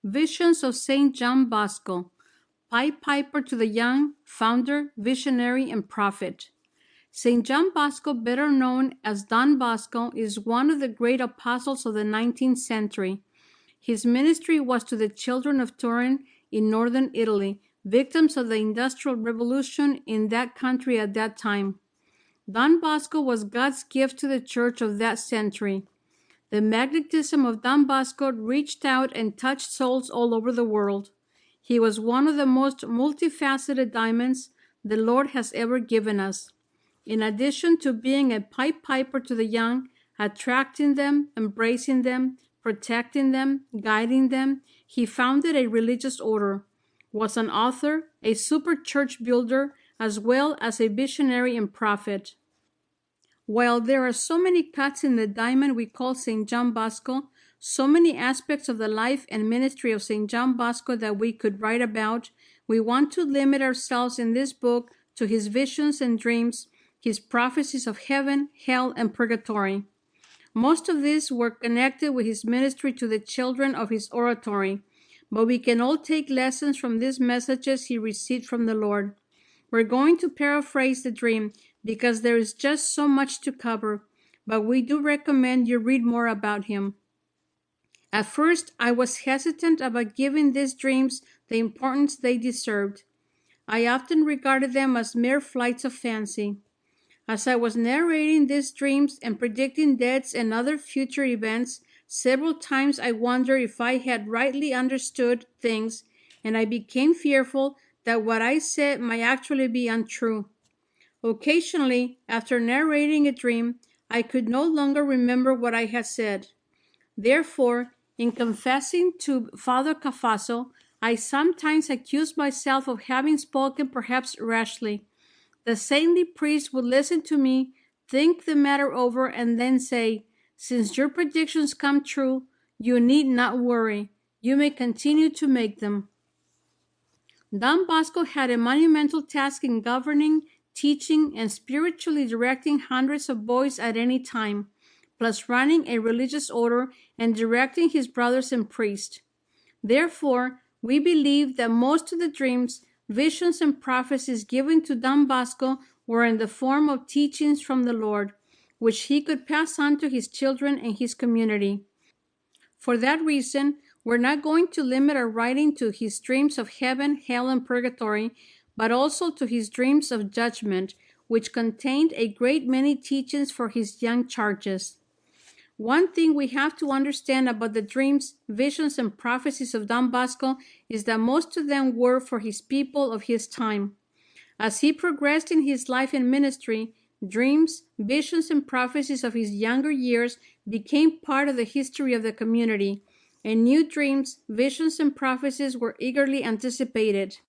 Visions of Saint John Bosco, Pied Piper to the Young, founder, visionary, and prophet. Saint John Bosco, better known as Don Bosco, is one of the great apostles of the 19th century. His ministry was to the children of Turin in northern Italy, victims of the Industrial Revolution in that country at that time. Don Bosco was God's gift to the church of that century. The magnetism of Don Bosco reached out and touched souls all over the world. He was one of the most multifaceted diamonds the Lord has ever given us. In addition to being a pied piper to the young, attracting them, embracing them, protecting them, guiding them, he founded a religious order, was an author, a super church builder, as well as a visionary and prophet. While there are so many cuts in the diamond we call St. John Bosco, so many aspects of the life and ministry of St. John Bosco that we could write about, we want to limit ourselves in this book to his visions and dreams, his prophecies of heaven, hell, and purgatory. Most of these were connected with his ministry to the children of his oratory, but we can all take lessons from these messages he received from the Lord. We're going to paraphrase the dream because there is just so much to cover, but we do recommend you read more about him. At first, I was hesitant about giving these dreams the importance they deserved. I often regarded them as mere flights of fancy. As I was narrating these dreams and predicting deaths and other future events, several times I wondered if I had rightly understood things, and I became fearful that what I said might actually be untrue. Occasionally, after narrating a dream, I could no longer remember what I had said. Therefore, in confessing to Father Cafasso, I sometimes accused myself of having spoken perhaps rashly. The saintly priest would listen to me, think the matter over, and then say, "Since your predictions come true, you need not worry. You may continue to make them." Don Bosco had a monumental task in governing, teaching, and spiritually directing hundreds of boys at any time, plus running a religious order and directing his brothers and priests. Therefore, we believe that most of the dreams, visions, and prophecies given to Don Bosco were in the form of teachings from the Lord, which he could pass on to his children and his community. For that reason, we're not going to limit our writing to his dreams of heaven, hell, and purgatory, but also to his dreams of judgment, which contained a great many teachings for his young charges. One thing we have to understand about the dreams, visions, and prophecies of Don Bosco is that most of them were for his people of his time. As he progressed in his life and ministry, dreams, visions, and prophecies of his younger years became part of the history of the community, and new dreams, visions, and prophecies were eagerly anticipated.